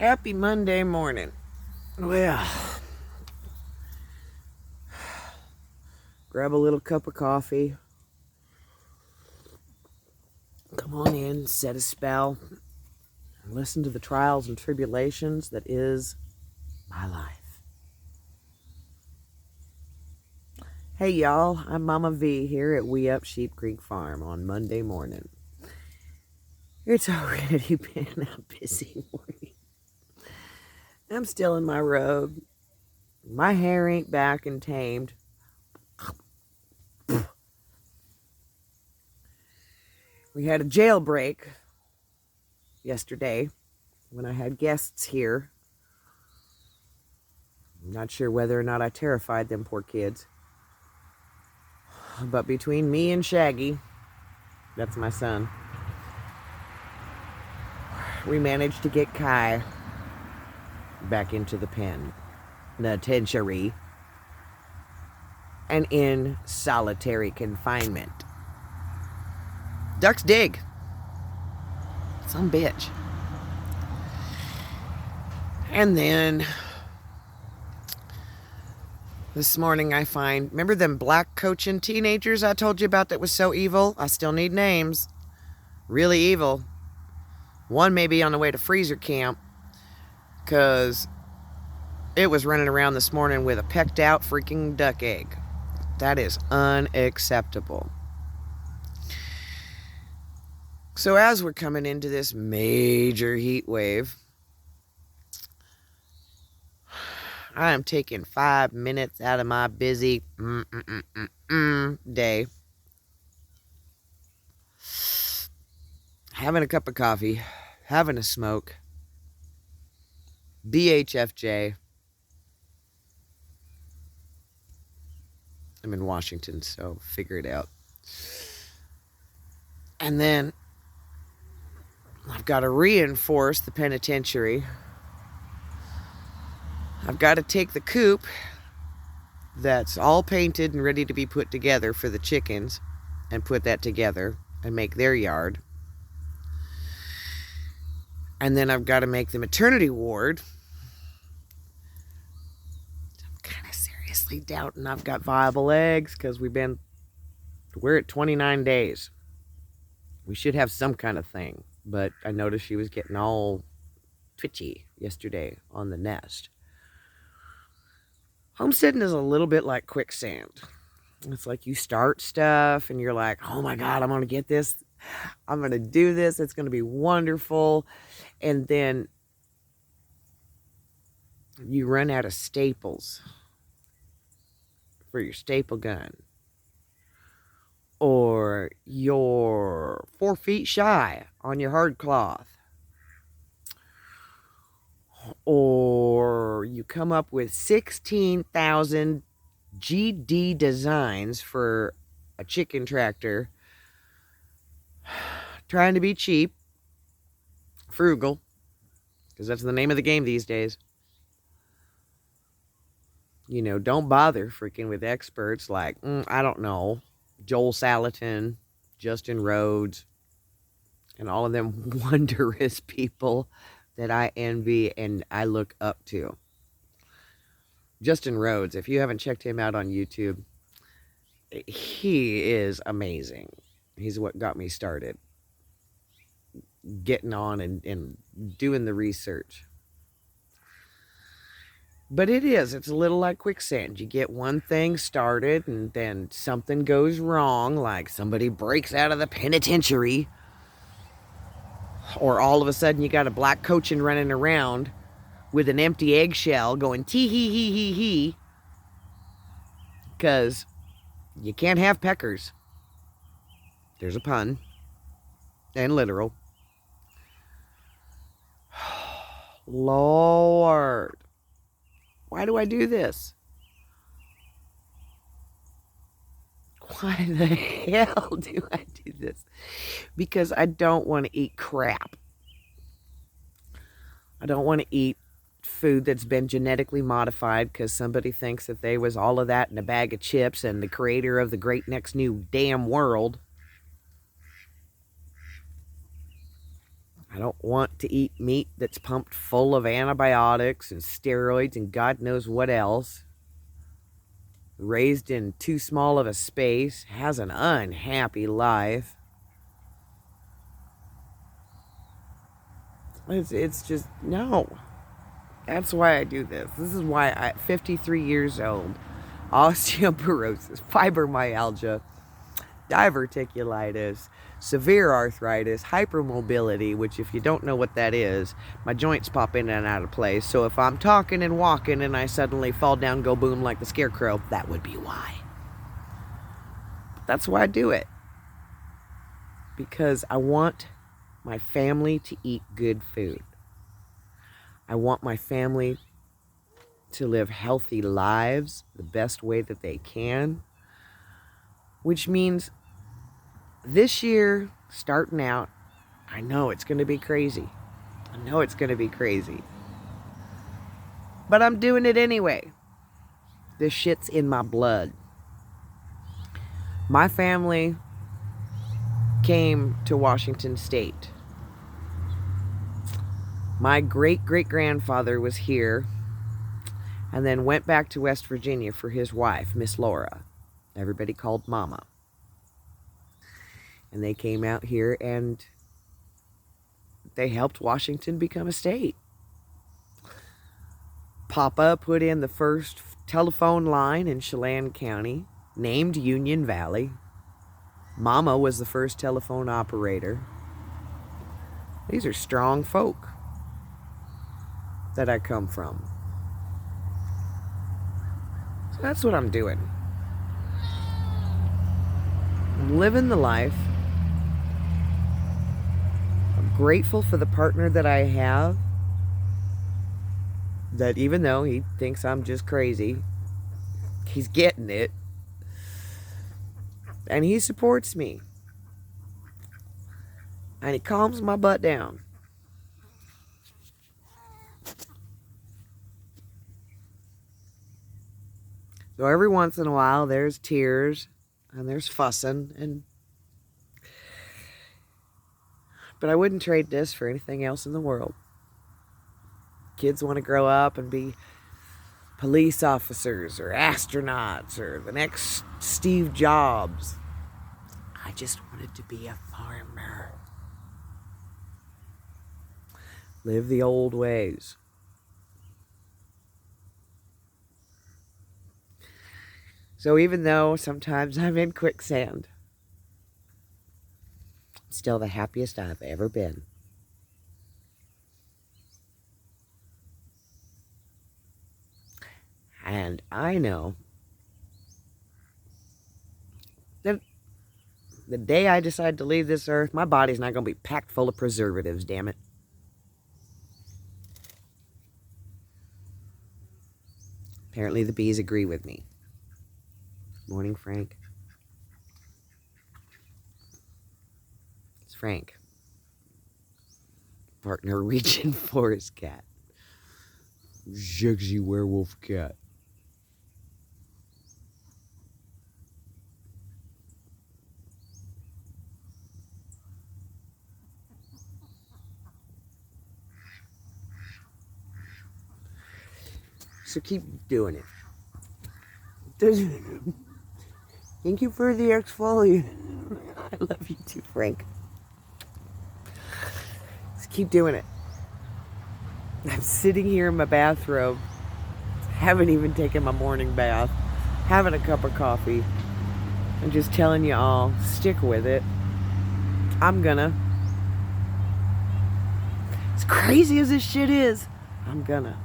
Happy Monday morning. Well, grab a little cup of coffee. Come on in, set a spell. Listen to the trials and tribulations that is my life. Hey y'all, I'm Mama V here at We Up Sheep Creek Farm on Monday morning. It's already been a busy morning. I'm still in my robe. My hair ain't back and tamed. We had a jailbreak yesterday when I had guests here. I'm not sure whether or not I terrified them poor kids. But between me and Shaggy, that's my son, we managed to get Kai back into the penitentiary and in solitary confinement. Ducks dig. Some bitch. And then this morning I find, remember them black coaching teenagers I told you about that was so evil? I still need names. Really evil. One may be on the way to freezer camp because it was running around this morning with a pecked out freaking duck egg. That is unacceptable. So as we're coming into this major heat wave, I am taking 5 minutes out of my busy day, having a cup of coffee, having a smoke, BHFJ. I'm in Washington, so figure it out. And then I've got to reinforce the penitentiary. I've got to take the coop that's all painted and ready to be put together for the chickens and put that together and make their yard. And then I've got to make the maternity ward. I'm kind of seriously doubting I've got viable eggs because we're at 29 days. We should have some kind of thing. But I noticed she was getting all twitchy yesterday on the nest. Homesteading is a little bit like quicksand. It's like you start stuff and you're like, oh my God, I'm going to get this. I'm going to do this. It's going to be wonderful. And then you run out of staples for your staple gun. Or you're 4 feet shy on your hard cloth. Or you come up with 16,000 GD designs for a chicken tractor, trying to be cheap, frugal, because that's the name of the game these days. You know, don't bother freaking with experts like, I don't know, Joel Salatin, Justin Rhodes, and all of them wondrous people that I envy and I look up to. Justin Rhodes, if you haven't checked him out on YouTube, he is amazing. He's what got me started getting on and doing the research. But it's a little like quicksand. You get one thing started and then something goes wrong, like somebody breaks out of the penitentiary, or all of a sudden you got a black coachin running around with an empty eggshell going tee hee hee hee hee, because you can't have peckers. There's a pun and literal. Lord, why do I do this? Why the hell do I do this? Because I don't want to eat crap. I don't want to eat food that's been genetically modified because somebody thinks that they was all of that in a bag of chips and the creator of the great next new damn world. I don't want to eat meat that's pumped full of antibiotics and steroids and God knows what else. Raised in too small of a space, has an unhappy life. It's just, no. That's why I do this. This is why at 53 years old, osteoporosis, fibromyalgia, diverticulitis, severe arthritis, hypermobility, which if you don't know what that is, my joints pop in and out of place. So if I'm talking and walking and I suddenly fall down, go boom like the scarecrow, that would be why. That's why I do it. Because I want my family to eat good food. I want my family to live healthy lives the best way that they can. Which means this year, starting out, I know it's going to be crazy. I know it's going to be crazy. But I'm doing it anyway. This shit's in my blood. My family came to Washington State. My great-great-grandfather was here and then went back to West Virginia for his wife, Miss Laura. Everybody called Mama. And they came out here and they helped Washington become a state. Papa put in the first telephone line in Chelan County, named Union Valley. Mama was the first telephone operator. These are strong folk that I come from. So that's what I'm doing. I'm living the life. I'm grateful for the partner that I have. That even though he thinks I'm just crazy, he's getting it. And he supports me. And he calms my butt down. So every once in a while there's tears and there's fussing, but I wouldn't trade this for anything else in the world. Kids want to grow up and be police officers or astronauts or the next Steve Jobs. I just wanted to be a farmer. Live the old ways. So even though sometimes I'm in quicksand, I'm still the happiest I've ever been. And I know that the day I decide to leave this earth, my body's not going to be packed full of preservatives, damn it. Apparently the bees agree with me. Morning, Frank. It's Frank. Part Norwegian forest cat. Sexy werewolf cat. So keep doing it. Thank you for the exfoliant. I love you too, Frank. Just keep doing it. I'm sitting here in my bathrobe. Haven't even taken my morning bath. Having a cup of coffee. I'm just telling you all, stick with it. I'm gonna. As crazy as this shit is, I'm gonna.